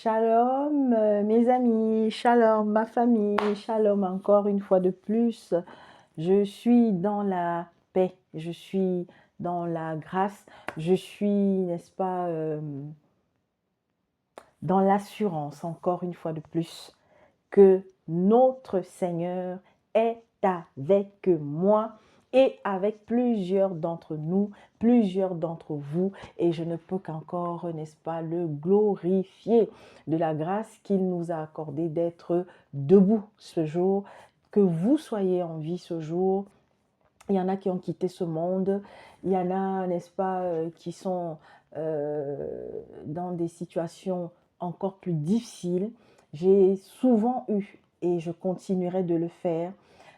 Shalom, mes amis, shalom, ma famille, shalom encore une fois de plus. Je suis dans la paix, je suis dans la grâce, je suis, n'est-ce pas, dans l'assurance encore une fois de plus que notre Seigneur est avec moi et avec plusieurs d'entre nous, plusieurs d'entre vous, et je ne peux qu'encore, n'est-ce pas, le glorifier de la grâce qu'il nous a accordée d'être debout ce jour, que vous soyez en vie ce jour. Il y en a qui ont quitté ce monde, il y en a, n'est-ce pas, qui sont dans des situations encore plus difficiles. J'ai souvent eu, et je continuerai de le faire,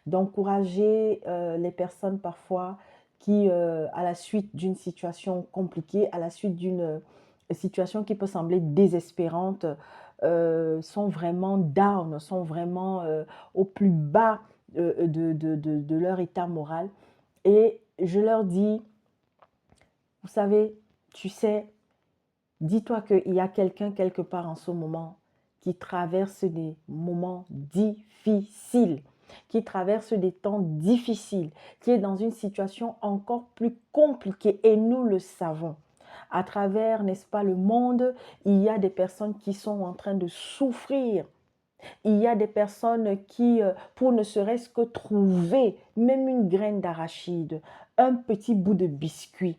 d'encourager les personnes parfois qui, à la suite d'une situation compliquée, à la suite d'une situation qui peut sembler désespérante, sont vraiment down, sont vraiment au plus bas de leur état moral. Et je leur dis, vous savez, tu sais, dis-toi qu'il y a quelqu'un quelque part en ce moment qui traverse des moments difficiles, qui traverse des temps difficiles, qui est dans une situation encore plus compliquée et nous le savons. À travers, n'est-ce pas, le monde, il y a des personnes qui sont en train de souffrir. Il y a des personnes qui, pour ne serait-ce que trouver même une graine d'arachide, un petit bout de biscuit,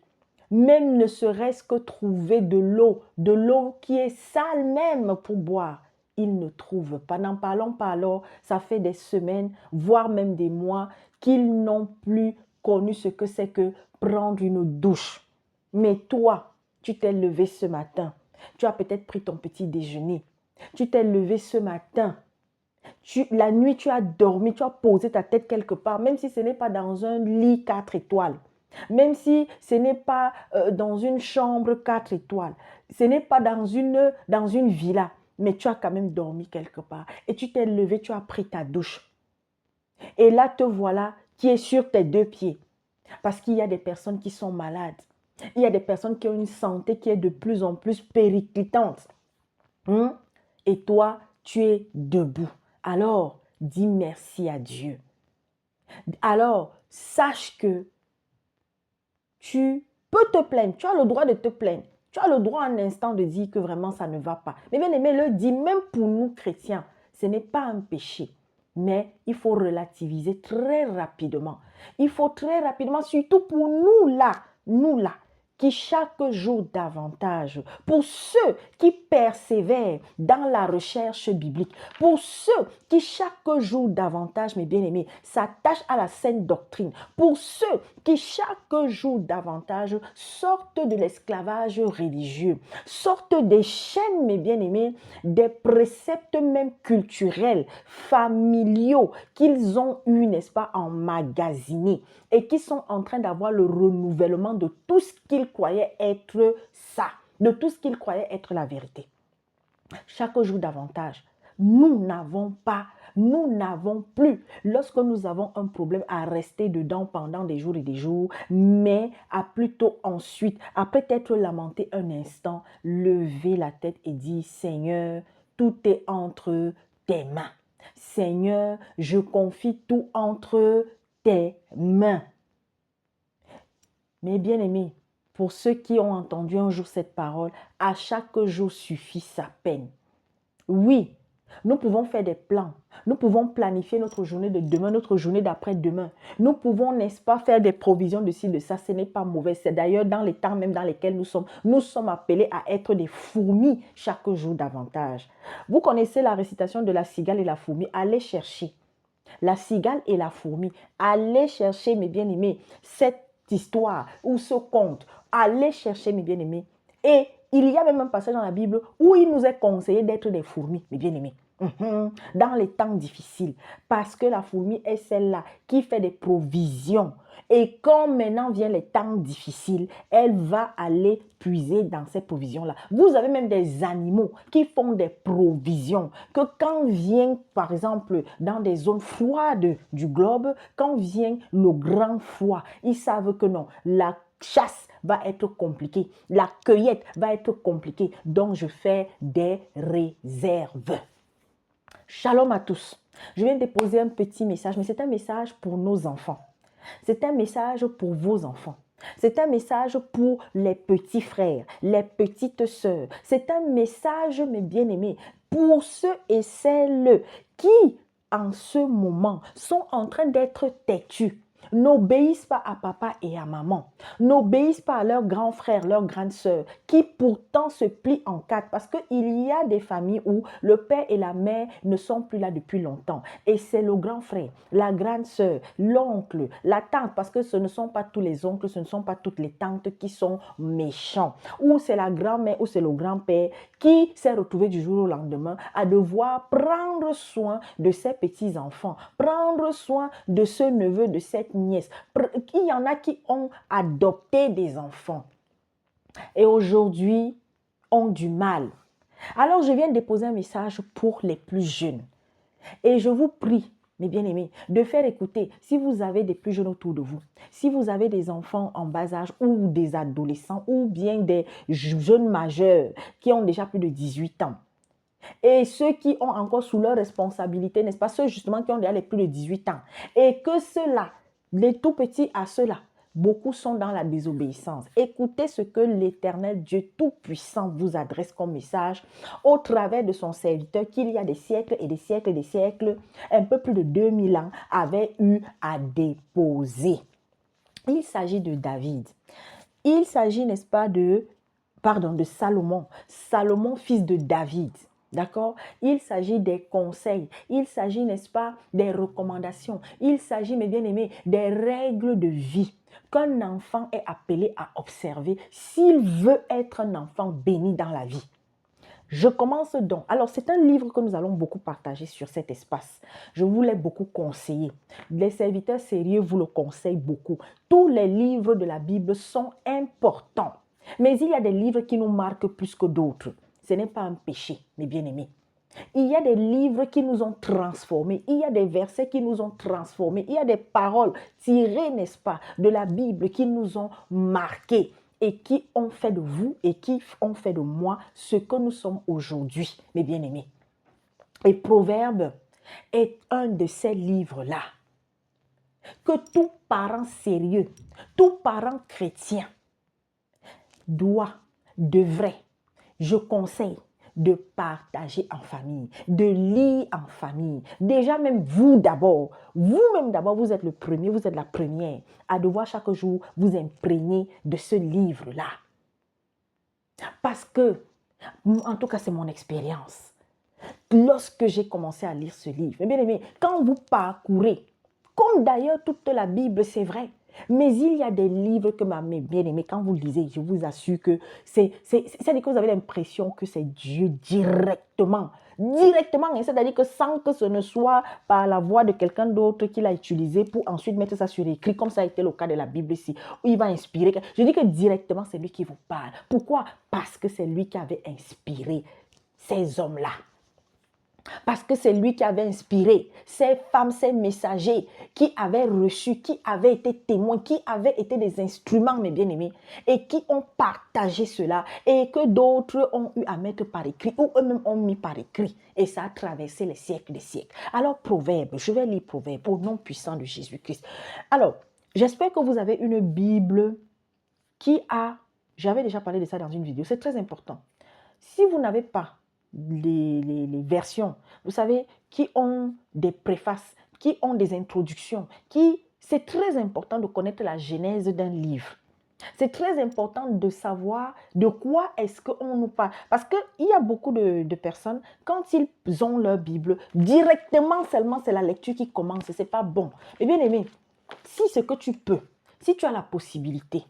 même ne serait-ce que trouver de l'eau qui est sale même pour boire, ils ne trouvent pas. N'en parlons pas alors, ça fait des semaines, voire même des mois, qu'ils n'ont plus connu ce que c'est que prendre une douche. Mais toi, tu t'es levé ce matin, tu as peut-être pris ton petit déjeuner, tu t'es levé ce matin, la nuit, tu as dormi, tu as posé ta tête quelque part, même si ce n'est pas dans un lit 4 étoiles, même si ce n'est pas dans une chambre 4 étoiles, ce n'est pas dans une villa, mais tu as quand même dormi quelque part. Et tu t'es levé, tu as pris ta douche. Et là, te voilà qui est sur tes deux pieds. Parce qu'il y a des personnes qui sont malades. Il y a des personnes qui ont une santé qui est de plus en plus périclitante. Et toi, tu es debout. Alors, dis merci à Dieu. Alors, sache que tu peux te plaindre. Tu as le droit de te plaindre. Tu as le droit un instant de dire que vraiment ça ne va pas. Mais bien aimé, le dit, même pour nous chrétiens, ce n'est pas un péché. Mais il faut relativiser très rapidement. Il faut très rapidement, surtout pour nous là, qui chaque jour davantage, pour ceux qui persévèrent dans la recherche biblique, pour ceux qui chaque jour davantage, mes bien-aimés, s'attachent à la saine doctrine, pour ceux qui chaque jour davantage sortent de l'esclavage religieux, sortent des chaînes, mes bien-aimés, des préceptes même culturels, familiaux, qu'ils ont eu, n'est-ce pas, emmagasinés et qui sont en train d'avoir le renouvellement de tout ce qu'ils croyaient être ça, de tout ce qu'ils croyaient être la vérité. Chaque jour davantage, nous n'avons plus, lorsque nous avons un problème, à rester dedans pendant des jours et des jours, mais à plutôt ensuite, après t'être lamenté un instant, lever la tête et dire, Seigneur, tout est entre tes mains. Seigneur, je confie tout entre tes mains. Mes bien-aimés, pour ceux qui ont entendu un jour cette parole, à chaque jour suffit sa peine. Oui, nous pouvons faire des plans. Nous pouvons planifier notre journée de demain, notre journée d'après-demain. Nous pouvons, n'est-ce pas, faire des provisions de ci, de ça. Ce n'est pas mauvais. C'est d'ailleurs dans les temps même dans lesquels nous sommes appelés à être des fourmis chaque jour davantage. Vous connaissez la récitation de la cigale et la fourmi. Allez chercher la cigale et la fourmi. Allez chercher, mes bien-aimés, cette histoire ou ce conte. Allez chercher, mes bien-aimés. Et il y a même un passage dans la Bible où il nous est conseillé d'être des fourmis, mes bien-aimés. Dans les temps difficiles. Parce que la fourmi est celle-là qui fait des provisions. Et quand maintenant viennent les temps difficiles, elle va aller puiser dans ces provisions-là. Vous avez même des animaux qui font des provisions. Que quand vient, par exemple, dans des zones froides du globe, quand vient le grand froid, ils savent que non, la chasse va être compliquée. La cueillette va être compliquée. Donc, je fais des réserves. Shalom à tous. Je viens de déposer un petit message, mais c'est un message pour nos enfants. C'est un message pour vos enfants. C'est un message pour les petits frères, les petites sœurs. C'est un message, mes bien-aimés, pour ceux et celles qui, en ce moment, sont en train d'être têtus, n'obéissent pas à papa et à maman, n'obéissent pas à leurs grands frères, leurs grandes sœurs, qui pourtant se plient en quatre parce qu'il y a des familles où le père et la mère ne sont plus là depuis longtemps et c'est le grand frère, la grande sœur, l'oncle, la tante, parce que ce ne sont pas tous les oncles, ce ne sont pas toutes les tantes qui sont méchants, ou c'est la grand-mère ou c'est le grand-père qui s'est retrouvé du jour au lendemain à devoir prendre soin de ses petits-enfants, prendre soin de ce neveu, de cette nièce. Il y en a qui ont adopté des enfants et aujourd'hui ont du mal. Alors je viens de déposer un message pour les plus jeunes et je vous prie, mes bien-aimés, de faire écouter, si vous avez des plus jeunes autour de vous, si vous avez des enfants en bas âge ou des adolescents ou bien des jeunes majeurs qui ont déjà plus de 18 ans, et ceux qui ont encore sous leur responsabilité, n'est-ce pas, ceux justement qui ont déjà les plus de 18 ans, et que ceux-là, les tout petits à ceux-là, beaucoup sont dans la désobéissance. Écoutez ce que l'Éternel Dieu Tout-Puissant vous adresse comme message au travers de son serviteur qu'il y a des siècles et des siècles et des siècles, un peu plus de 2000 ans, avait eu à déposer. Il s'agit de David. Il s'agit, n'est-ce pas, de Salomon. Salomon, fils de David. D'accord? Il s'agit des conseils. Il s'agit, n'est-ce pas, des recommandations. Il s'agit, mes bien-aimés, des règles de vie qu'un enfant est appelé à observer s'il veut être un enfant béni dans la vie. Je commence donc. Alors, c'est un livre que nous allons beaucoup partager sur cet espace. Je vous l'ai beaucoup conseillé. Les serviteurs sérieux vous le conseillent beaucoup. Tous les livres de la Bible sont importants. Mais il y a des livres qui nous marquent plus que d'autres. Ce n'est pas un péché, mes bien-aimés. Il y a des livres qui nous ont transformés. Il y a des versets qui nous ont transformés. Il y a des paroles tirées, n'est-ce pas, de la Bible qui nous ont marqués et qui ont fait de vous et qui ont fait de moi ce que nous sommes aujourd'hui, mes bien-aimés. Et Proverbe est un de ces livres-là que tout parent sérieux, tout parent chrétien devrait, je conseille, de partager en famille, de lire en famille. Déjà même vous d'abord, vous-même d'abord, vous êtes le premier, vous êtes la première à devoir chaque jour vous imprégner de ce livre-là. Parce que, en tout cas, c'est mon expérience. Lorsque j'ai commencé à lire ce livre, bien aimé, quand vous parcourez, comme d'ailleurs toute la Bible, c'est vrai, mais il y a des livres que ma bien-aimée, quand vous lisez, je vous assure que c'est-à-dire que vous avez l'impression que c'est Dieu directement, c'est-à-dire que sans que ce ne soit par la voix de quelqu'un d'autre qui l'a utilisé pour ensuite mettre ça sur écrit, comme ça a été le cas de la Bible ici, où il va inspirer. Je dis que directement, c'est lui qui vous parle. Pourquoi? Parce que c'est lui qui avait inspiré ces hommes-là. Parce que c'est lui qui avait inspiré ces femmes, ces messagers qui avaient reçu, qui avaient été témoins, qui avaient été des instruments, mes bien-aimés, et qui ont partagé cela et que d'autres ont eu à mettre par écrit ou eux-mêmes ont mis par écrit. Et ça a traversé les siècles des siècles. Alors, Proverbe, je vais lire Proverbe au nom puissant de Jésus-Christ. Alors, j'espère que vous avez une Bible qui a... J'avais déjà parlé de ça dans une vidéo, c'est très important. Si vous n'avez pas les versions, vous savez, qui ont des préfaces, qui ont des introductions, c'est très important de connaître la genèse d'un livre. C'est très important de savoir de quoi est-ce qu'on nous parle. Parce qu'il y a beaucoup de personnes, quand ils ont leur Bible, directement seulement c'est la lecture qui commence. Ce n'est pas bon. Mais bien aimé, si ce que tu peux, si tu as la possibilité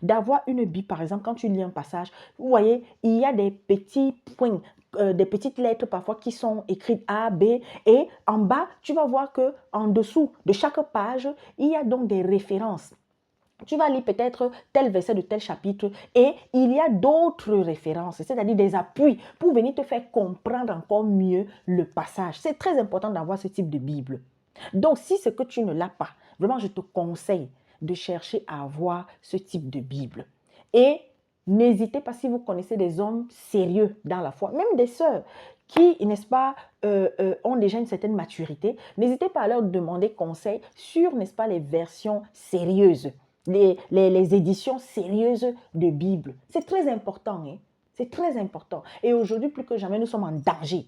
d'avoir une Bible, par exemple, quand tu lis un passage, vous voyez, il y a des petits points, des petites lettres parfois qui sont écrites A, B, et en bas, tu vas voir qu'en dessous de chaque page, il y a donc des références. Tu vas lire peut-être tel verset de tel chapitre et il y a d'autres références, c'est-à-dire des appuis pour venir te faire comprendre encore mieux le passage. C'est très important d'avoir ce type de Bible. Donc, si ce que tu ne l'as pas, vraiment, je te conseille de chercher à avoir ce type de Bible. Et n'hésitez pas, si vous connaissez des hommes sérieux dans la foi, même des sœurs qui, n'est-ce pas, ont déjà une certaine maturité, n'hésitez pas à leur demander conseil sur, n'est-ce pas, les versions sérieuses, les éditions sérieuses de Bible. C'est très important, hein? C'est très important. Et aujourd'hui, plus que jamais, nous sommes en danger.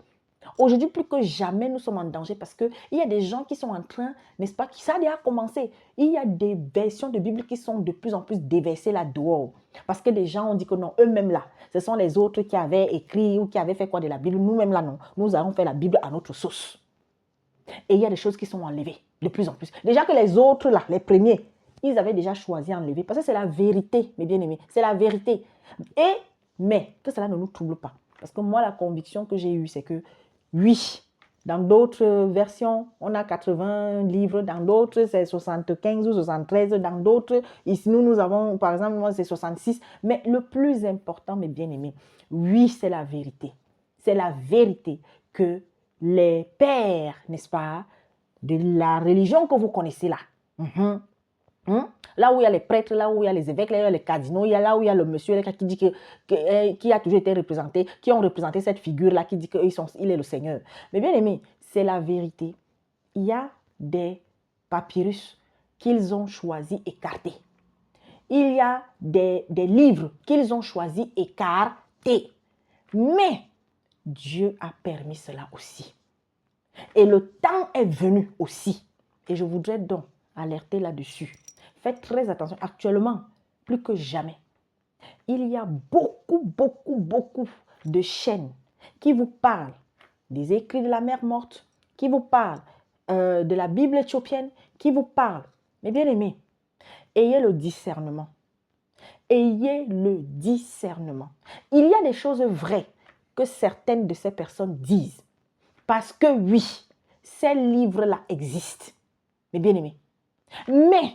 Aujourd'hui, plus que jamais, nous sommes en danger parce qu'il y a des gens qui sont en train, n'est-ce pas, qui ça a déjà commencé. Il y a des versions de Bible qui sont de plus en plus déversées là dehors. Parce que des gens ont dit que non, eux-mêmes là, ce sont les autres qui avaient écrit ou qui avaient fait quoi de la Bible. Nous-mêmes là, non. Nous avons fait la Bible à notre sauce. Et il y a des choses qui sont enlevées de plus en plus. Déjà que les autres là, les premiers, ils avaient déjà choisi d'enlever. Parce que c'est la vérité, mes bien-aimés. C'est la vérité. Mais que cela ne nous trouble pas. Parce que moi, la conviction que j'ai eue, c'est que oui, dans d'autres versions, on a 80 livres, dans d'autres, c'est 75 ou 73, dans d'autres, ici, nous avons, par exemple, moi, c'est 66. Mais le plus important, mes bien-aimés, oui, c'est la vérité. C'est la vérité que les pères, n'est-ce pas, de la religion que vous connaissez là, là où il y a les prêtres, là où il y a les évêques, là où il y a les cardinaux, là où il y a le monsieur qui dit qui a toujours été représenté, qui ont représenté cette figure-là, qui dit qu'il est le Seigneur. Mais bien aimé, c'est la vérité. Il y a des papyrus qu'ils ont choisi écartés. Il y a des livres qu'ils ont choisi écartés. Mais Dieu a permis cela aussi. Et le temps est venu aussi. Et je voudrais donc alerter là-dessus. Faites très attention. Actuellement, plus que jamais, il y a beaucoup de chaînes qui vous parlent des écrits de la mer morte, qui vous parlent de la Bible éthiopienne, qui vous parlent. Mais bien aimés, ayez le discernement. Ayez le discernement. Il y a des choses vraies que certaines de ces personnes disent. Parce que oui, ces livres-là existent. Mais bien aimés. Mais,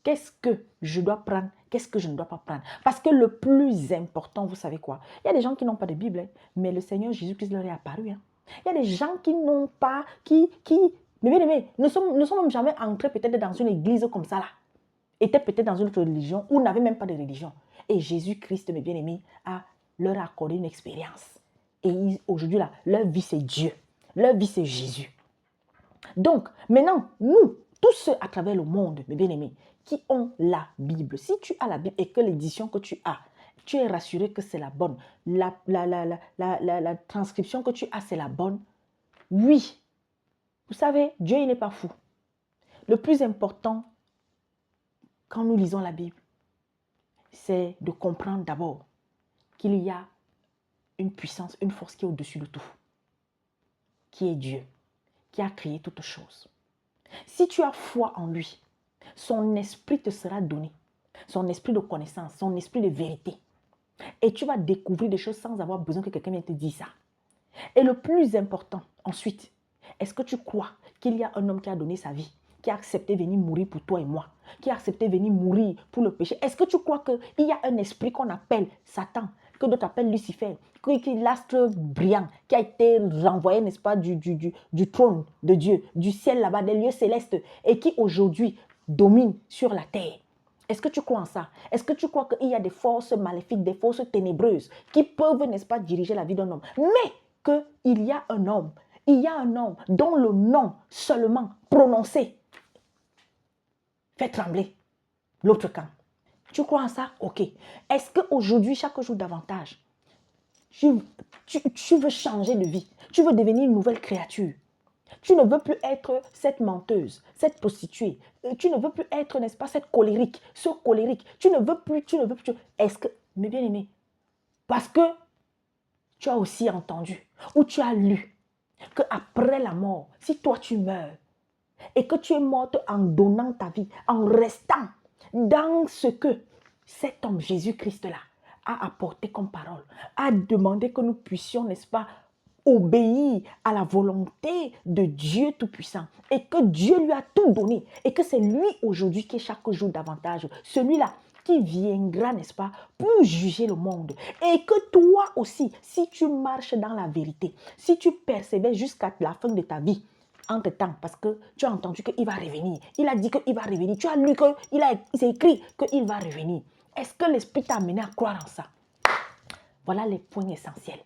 qu'est-ce que je dois prendre? Qu'est-ce que je ne dois pas prendre? Parce que le plus important, vous savez quoi? Il y a des gens qui n'ont pas de Bible, hein, mais le Seigneur Jésus-Christ leur est apparu. Hein. Il y a des gens qui n'ont pas, mais bien aimés, ne sommes même jamais entrés peut-être dans une église comme ça là. Étaient peut-être dans une autre religion ou n'avaient même pas de religion. Et Jésus-Christ, mes bien-aimés, leur a accordé une expérience. Et aujourd'hui là, leur vie c'est Dieu. Leur vie c'est Jésus. Donc, maintenant, nous, tous ceux à travers le monde, mes bien-aimés, qui ont la Bible, si tu as la Bible et que l'édition que tu as, tu es rassuré que c'est la bonne, la transcription que tu as, c'est la bonne, oui. Vous savez, Dieu, il n'est pas fou. Le plus important, quand nous lisons la Bible, c'est de comprendre d'abord qu'il y a une puissance, une force qui est au-dessus de tout, qui est Dieu, qui a créé toutes choses. Si tu as foi en lui, son esprit te sera donné, son esprit de connaissance, son esprit de vérité. Et tu vas découvrir des choses sans avoir besoin que quelqu'un vienne te dire ça. Et le plus important, ensuite, est-ce que tu crois qu'il y a un homme qui a donné sa vie, qui a accepté de venir mourir pour toi et moi, qui a accepté de venir mourir pour le péché? Est-ce que tu crois qu'il y a un esprit qu'on appelle Satan, que d'autres appellent Lucifer, qui est l'astre brillant, qui a été renvoyé, n'est-ce pas, du trône de Dieu, du ciel là-bas, des lieux célestes, et qui aujourd'hui domine sur la terre? Est-ce que tu crois en ça? Est-ce que tu crois qu'il y a des forces maléfiques, des forces ténébreuses qui peuvent, n'est-ce pas, diriger la vie d'un homme? Mais qu'il y a un homme, il y a un homme dont le nom seulement prononcé fait trembler l'autre camp. Tu crois en ça? Ok. Est-ce qu'aujourd'hui, chaque jour davantage, tu veux changer de vie? Tu veux devenir une nouvelle créature? Tu ne veux plus être cette menteuse, cette prostituée. Tu ne veux plus être, n'est-ce pas, cette colérique, ce colérique. Tu ne veux plus. Est-ce que, mes bien-aimés, parce que tu as aussi entendu ou tu as lu qu'après la mort, si toi tu meurs et que tu es morte en donnant ta vie, en restant dans ce que cet homme Jésus-Christ-là a apporté comme parole, a demandé que nous puissions, n'est-ce pas, obéir à la volonté de Dieu Tout-Puissant et que Dieu lui a tout donné et que c'est lui aujourd'hui qui est chaque jour davantage, celui-là qui viendra, n'est-ce pas, pour juger le monde. Et que toi aussi, si tu marches dans la vérité, si tu persévères jusqu'à la fin de ta vie, entre-temps, parce que tu as entendu qu'il va revenir. Il a dit qu'il va revenir. Tu as lu qu'il s'est écrit qu'il va revenir. Est-ce que l'Esprit t'a amené à croire en ça? Voilà les points essentiels.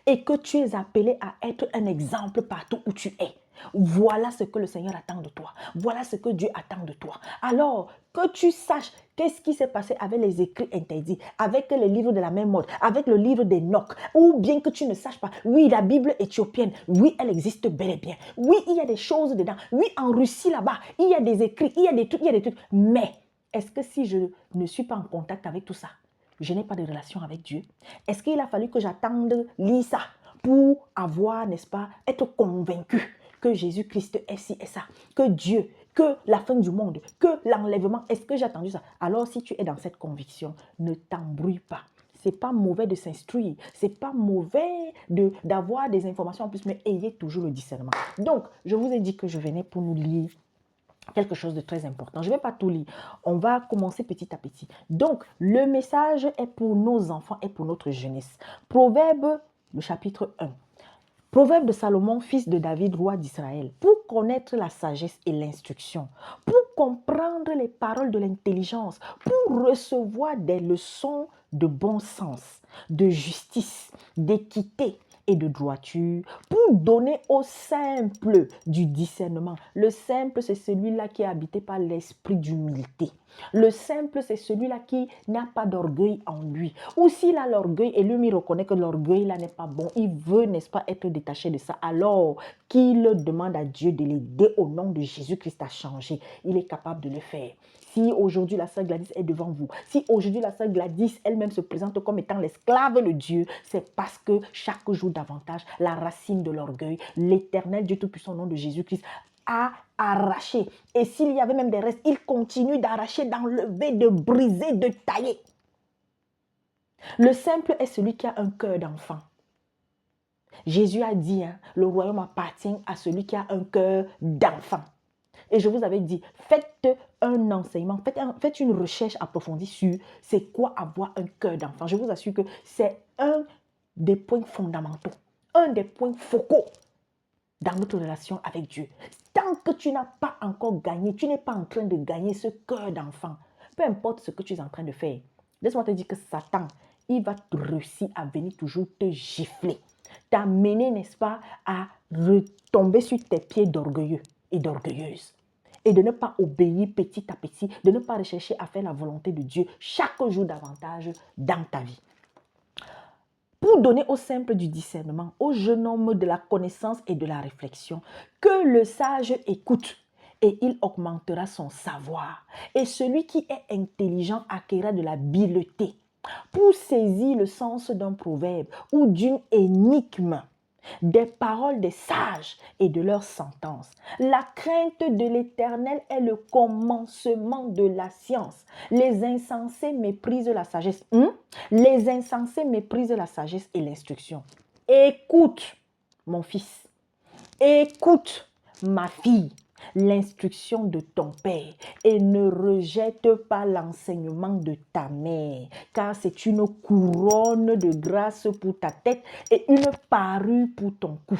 Et que tu es appelé à être un exemple partout où tu es. Voilà ce que le Seigneur attend de toi. Voilà ce que Dieu attend de toi. Alors, que tu saches qu'est-ce qui s'est passé avec les écrits interdits, avec les livres de la même mode, avec le livre d'Enoch, ou bien que tu ne saches pas. Oui, la Bible éthiopienne, oui, elle existe bel et bien. Oui, il y a des choses dedans. Oui, en Russie, là-bas, il y a des écrits, il y a des trucs, il y a des trucs. Mais, est-ce que si je ne suis pas en contact avec tout ça, je n'ai pas de relation avec Dieu? Est-ce qu'il a fallu que j'attende lire ça pour avoir, n'est-ce pas, être convaincu que Jésus-Christ est ci et ça, que Dieu, que la fin du monde, que l'enlèvement, est-ce que j'ai attendu ça? Alors si tu es dans cette conviction, ne t'embrouille pas. C'est pas mauvais de s'instruire, c'est pas mauvais d'avoir des informations en plus, mais ayez toujours le discernement. Donc, je vous ai dit que je venais pour nous lire quelque chose de très important. Je ne vais pas tout lire. On va commencer petit à petit. Donc, le message est pour nos enfants et pour notre jeunesse. Proverbe, le chapitre 1. Proverbe de Salomon, fils de David, roi d'Israël. Pour connaître la sagesse et l'instruction, pour comprendre les paroles de l'intelligence, pour recevoir des leçons de bon sens, de justice, d'équité et de droiture, pour donner au simple du discernement. Le simple, c'est celui-là qui est habité par l'esprit d'humilité. Le simple, c'est celui-là qui n'a pas d'orgueil en lui. Ou s'il a l'orgueil et lui reconnaît que l'orgueil là n'est pas bon, il veut, n'est-ce pas, être détaché de ça, alors qu'il demande à Dieu de l'aider au nom de Jésus-Christ à changer. Il est capable de le faire. Si aujourd'hui la sœur Gladys est devant vous, si aujourd'hui la sœur Gladys elle-même se présente comme étant l'esclave de Dieu, c'est parce que chaque jour davantage, la racine de l'orgueil, l'Éternel Dieu Tout-Puissant au nom de Jésus-Christ, a arraché. Et s'il y avait même des restes, il continue d'arracher, d'enlever, de briser, de tailler. Le simple est celui qui a un cœur d'enfant. Jésus a dit, le royaume appartient à celui qui a un cœur d'enfant. Et je vous avais dit, faites un enseignement, faites une recherche approfondie sur c'est quoi avoir un cœur d'enfant. Je vous assure que c'est un des points fondamentaux, un des points focaux dans notre relation avec Dieu. Tant que tu n'as pas encore gagné, tu n'es pas en train de gagner ce cœur d'enfant, peu importe ce que tu es en train de faire, laisse-moi te dire que Satan, il va réussir à venir toujours te gifler, t'amener, n'est-ce pas, à retomber sur tes pieds d'orgueilleux et d'orgueilleuse. Et de ne pas obéir petit à petit, de ne pas rechercher à faire la volonté de Dieu chaque jour davantage dans ta vie. Pour donner au simple du discernement, au jeune homme de la connaissance et de la réflexion, que le sage écoute et il augmentera son savoir. Et celui qui est intelligent acquérera de l'habileté pour saisir le sens d'un proverbe ou d'une énigme, des paroles des sages et de leurs sentences. La crainte de l'Éternel est le commencement de la science. Les insensés méprisent la sagesse. Les insensés méprisent la sagesse et l'instruction. Écoute, mon fils. Écoute, ma fille, l'instruction de ton père et ne rejette pas l'enseignement de ta mère, car c'est une couronne de grâce pour ta tête et une parure pour ton cou.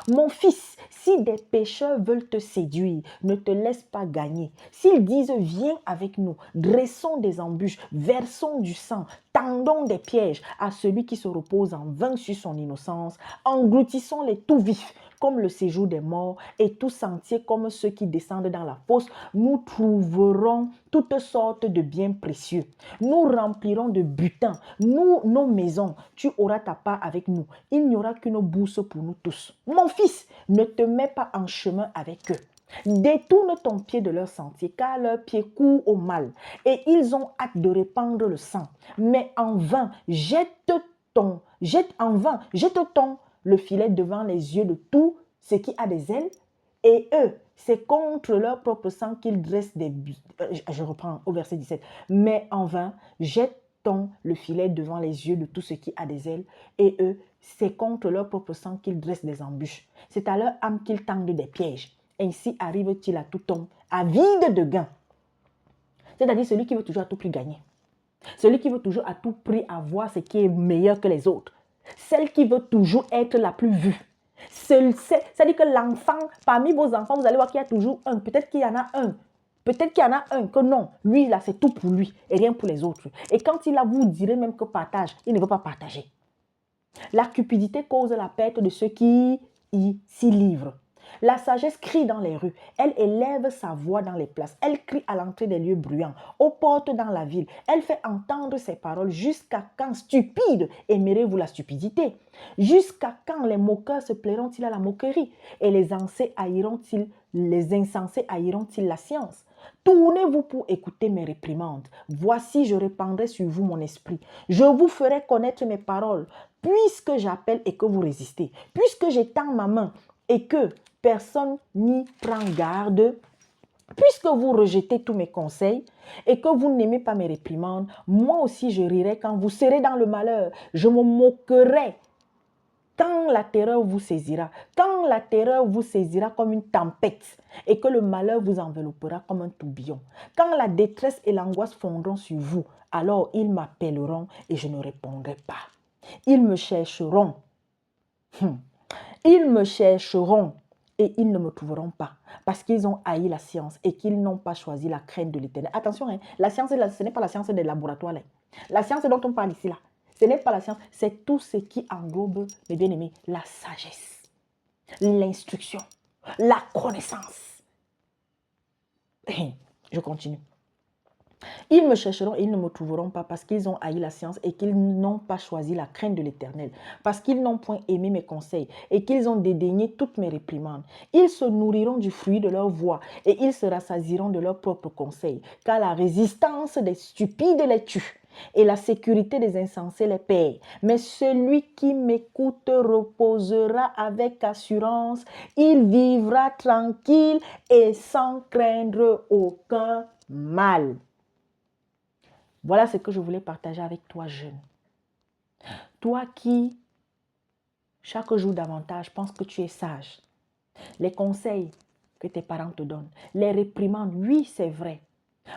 Mon fils, si des pécheurs veulent te séduire, ne te laisse pas gagner. S'ils disent, viens avec nous, dressons des embûches, versons du sang, tendons des pièges à celui qui se repose en vain sur son innocence, engloutissons-les tout vifs, comme le séjour des morts, et tout sentier comme ceux qui descendent dans la fosse, nous trouverons toutes sortes de biens précieux. Nous remplirons de butin, nos maisons, tu auras ta part avec nous. Il n'y aura qu'une bourse pour nous tous. Mon fils, ne te mets pas en chemin avec eux. Détourne ton pied de leur sentier, car leur pied court au mal, et ils ont hâte de répandre le sang. Mais en vain, jette-ton le filet devant les yeux de tout ce qui a des ailes, et eux, c'est contre leur propre sang qu'ils dressent des buts. Je reprends au verset 17. Mais en vain, jette-ton le filet devant les yeux de tout ce qui a des ailes, et eux, c'est contre leur propre sang qu'ils dressent des embûches. C'est à leur âme qu'ils tendent des pièges. Ainsi arrive-t-il à tout homme, avide de gain. C'est-à-dire celui qui veut toujours à tout prix gagner. Celui qui veut toujours à tout prix avoir ce qui est meilleur que les autres. Celle qui veut toujours être la plus vue. C'est-à-dire que l'enfant, parmi vos enfants, vous allez voir qu'il y a toujours un. Peut-être qu'il y en a un. Peut-être qu'il y en a un que non. Lui, là, c'est tout pour lui et rien pour les autres. Et quand il a, vous direz même que partage, il ne veut pas partager. La cupidité cause la perte de ceux qui s'y livrent. La sagesse crie dans les rues, elle élève sa voix dans les places, elle crie à l'entrée des lieux bruyants, aux portes dans la ville, elle fait entendre ses paroles jusqu'à quand, stupide, aimerez-vous la stupidité? Jusqu'à quand les moqueurs se plairont-ils à la moquerie et les insensés haïront-ils la science? Tournez-vous pour écouter mes réprimandes. Voici, je répandrai sur vous mon esprit. Je vous ferai connaître mes paroles. Puisque j'appelle et que vous résistez, puisque j'étends ma main et que personne n'y prend garde, puisque vous rejetez tous mes conseils et que vous n'aimez pas mes réprimandes, moi aussi je rirai quand vous serez dans le malheur. Je me moquerai quand la terreur vous saisira, quand la terreur vous saisira comme une tempête et que le malheur vous enveloppera comme un tourbillon. Quand la détresse et l'angoisse fondront sur vous, alors ils m'appelleront et je ne répondrai pas. Ils me chercheront. Ils me chercheront et ils ne me trouveront pas parce qu'ils ont haï la science et qu'ils n'ont pas choisi la crainte de l'Éternel. Attention, hein, la science, ce n'est pas la science des laboratoires. Là. La science dont on parle ici, là, ce n'est pas la science, c'est tout ce qui englobe, mes bien-aimés, la sagesse, l'instruction, la connaissance. Je continue. Ils me chercheront et ils ne me trouveront pas parce qu'ils ont haï la science et qu'ils n'ont pas choisi la crainte de l'Éternel, parce qu'ils n'ont point aimé mes conseils et qu'ils ont dédaigné toutes mes réprimandes. Ils se nourriront du fruit de leur voix et ils se rassasieront de leurs propres conseils, car la résistance des stupides les tue et la sécurité des insensés les paye. Mais celui qui m'écoute reposera avec assurance, il vivra tranquille et sans craindre aucun mal. Voilà ce que je voulais partager avec toi, jeune. Toi qui, chaque jour davantage, penses que tu es sage. Les conseils que tes parents te donnent, les réprimandes, oui, c'est vrai.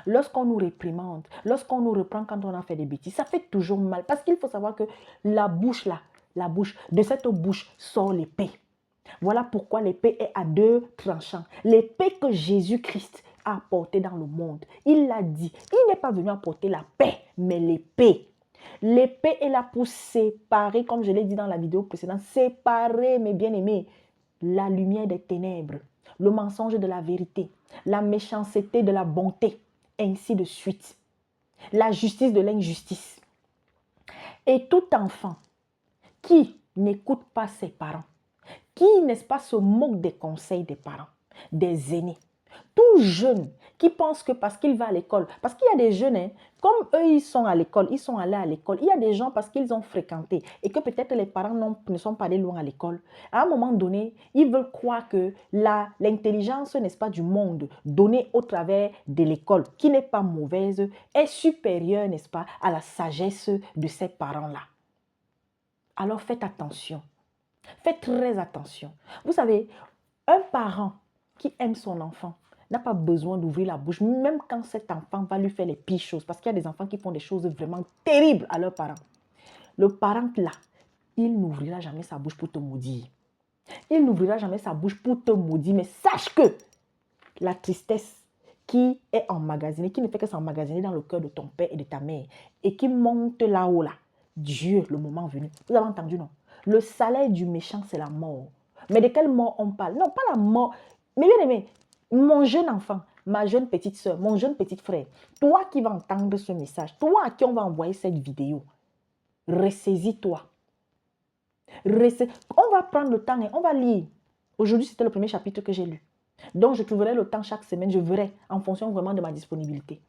Lorsqu'on nous réprimande, lorsqu'on nous reprend quand on a fait des bêtises, ça fait toujours mal. Parce qu'il faut savoir que la bouche, de cette bouche sort l'épée. Voilà pourquoi l'épée est à deux tranchants. L'épée que Jésus-Christ a apportée dans le monde. Il l'a dit. Il n'est pas venu apporter la paix, mais l'épée. L'épée est là pour séparer, comme je l'ai dit dans la vidéo précédente, séparer, mes bien-aimés, la lumière des ténèbres, le mensonge de la vérité, la méchanceté de la bonté, ainsi de suite. La justice de l'injustice. Et tout enfant qui n'écoute pas ses parents, qui, n'est-ce pas, se moque des conseils des parents, des aînés. Tout jeune qui pense que parce qu'il va à l'école, parce qu'il y a des jeunes, hein, comme eux, ils sont à l'école, ils sont allés à l'école. Il y a des gens parce qu'ils ont fréquenté et que peut-être les parents ne sont pas allés loin à l'école. À un moment donné, ils veulent croire que l'intelligence, n'est-ce pas, du monde donnée au travers de l'école, qui n'est pas mauvaise, est supérieure, n'est-ce pas, à la sagesse de ces parents-là. Alors faites attention. Faites très attention. Vous savez, un parent qui aime son enfant n'a pas besoin d'ouvrir la bouche, même quand cet enfant va lui faire les pires choses, parce qu'il y a des enfants qui font des choses vraiment terribles à leurs parents. Le parent là, il n'ouvrira jamais sa bouche pour te maudire. Il n'ouvrira jamais sa bouche pour te maudire, mais sache que la tristesse qui est emmagasinée, qui ne fait que s'emmagasiner dans le cœur de ton père et de ta mère, et qui monte là-haut là, Dieu, le moment venu. Vous avez entendu, non? Le salaire du méchant, c'est la mort. Mais de quelle mort on parle? Non, pas la mort. Mais bien aimé, mon jeune enfant, ma jeune petite soeur, mon jeune petit frère, toi qui vas entendre ce message, toi à qui on va envoyer cette vidéo, ressaisis-toi. On va prendre le temps et on va lire. Aujourd'hui, c'était le premier chapitre que j'ai lu. Donc, je trouverai le temps chaque semaine, je verrai, en fonction vraiment de ma disponibilité,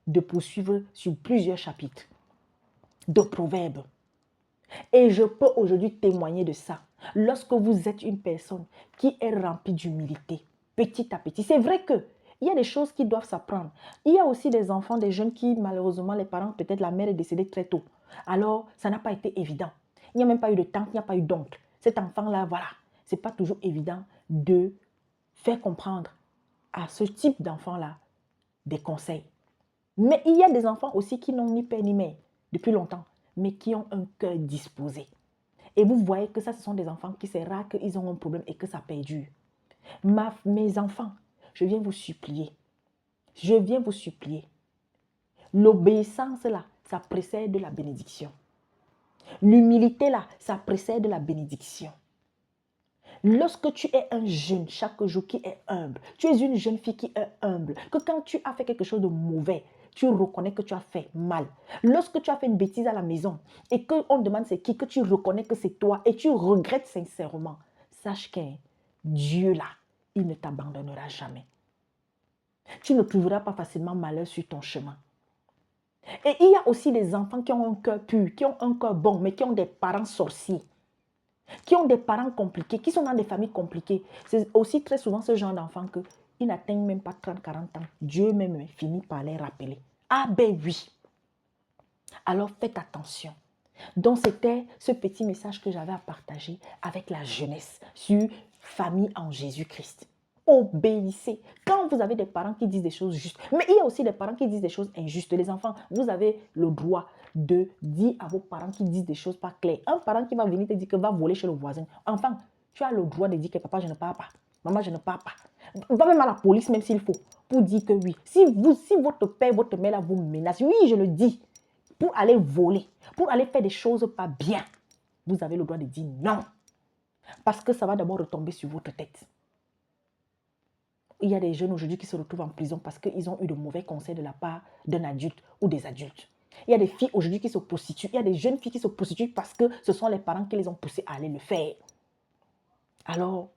de poursuivre sur plusieurs chapitres de Proverbes. Et je peux aujourd'hui témoigner de ça. Lorsque vous êtes une personne qui est remplie d'humilité, petit à petit, c'est vrai que il y a des choses qui doivent s'apprendre. Il y a aussi des enfants, des jeunes qui, malheureusement, les parents, peut-être la mère est décédée très tôt. Alors, ça n'a pas été évident. Il n'y a même pas eu de tante, il n'y a pas eu d'oncle. Cet enfant-là, voilà, ce n'est pas toujours évident de faire comprendre à ce type d'enfant-là des conseils. Mais il y a des enfants aussi qui n'ont ni père ni mère depuis longtemps, mais qui ont un cœur disposé. Et vous voyez que ça, ce sont des enfants qui c'est rare qu'ils ont un problème et que ça perdure. Mes enfants, je viens vous supplier. Je viens vous supplier. L'obéissance là, ça précède la bénédiction. L'humilité là, ça précède la bénédiction. Lorsque tu es un jeune chaque jour qui est humble, tu es une jeune fille qui est humble, que quand tu as fait quelque chose de mauvais, tu reconnais que tu as fait mal. Lorsque tu as fait une bêtise à la maison et qu'on demande c'est qui, que tu reconnais que c'est toi et tu regrettes sincèrement, sache qu'un Dieu là, il ne t'abandonnera jamais. Tu ne trouveras pas facilement malheur sur ton chemin. Et il y a aussi des enfants qui ont un cœur pur, qui ont un cœur bon, mais qui ont des parents sorciers, qui ont des parents compliqués, qui sont dans des familles compliquées. C'est aussi très souvent ce genre d'enfants qu'ils n'atteignent même pas 30-40 ans. Dieu même finit par les rappeler. Ah ben oui. Alors faites attention. Donc c'était ce petit message que j'avais à partager avec la jeunesse sur famille en Jésus-Christ. Obéissez. Quand vous avez des parents qui disent des choses justes, mais il y a aussi des parents qui disent des choses injustes. Les enfants, vous avez le droit de dire à vos parents qui disent des choses pas claires. Un parent qui va venir te dire que va voler chez le voisin. Enfant, tu as le droit de dire que papa, je ne pars pas. Maman, je ne pars pas. Va même à la police, même s'il faut, pour dire que oui. Si votre père, votre mère là, vous menace, oui, je le dis, pour aller voler, pour aller faire des choses pas bien, vous avez le droit de dire non. Parce que ça va d'abord retomber sur votre tête. Il y a des jeunes aujourd'hui qui se retrouvent en prison parce qu'ils ont eu de mauvais conseils de la part d'un adulte ou des adultes. Il y a des filles aujourd'hui qui se prostituent. Il y a des jeunes filles qui se prostituent parce que ce sont les parents qui les ont poussées à aller le faire. Alors,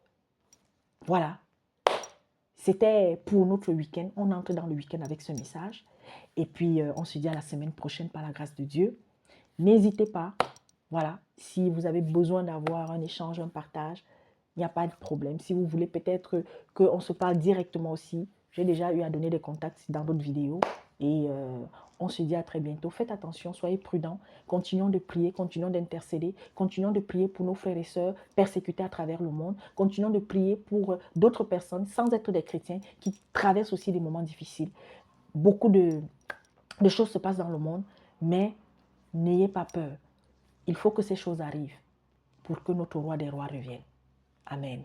voilà. C'était pour notre week-end. On entre dans le week-end avec ce message. Et puis, on se dit à la semaine prochaine par la grâce de Dieu. N'hésitez pas. Voilà. Si vous avez besoin d'avoir un échange, un partage, il n'y a pas de problème. Si vous voulez peut-être qu'on se parle directement aussi, j'ai déjà eu à donner des contacts dans d'autres vidéos. Et on se dit à très bientôt. Faites attention, soyez prudents. Continuons de prier, continuons d'intercéder. Continuons de prier pour nos frères et sœurs persécutés à travers le monde. Continuons de prier pour d'autres personnes, sans être des chrétiens, qui traversent aussi des moments difficiles. Beaucoup de choses se passent dans le monde, mais n'ayez pas peur. Il faut que ces choses arrivent pour que notre roi des rois revienne. Amen.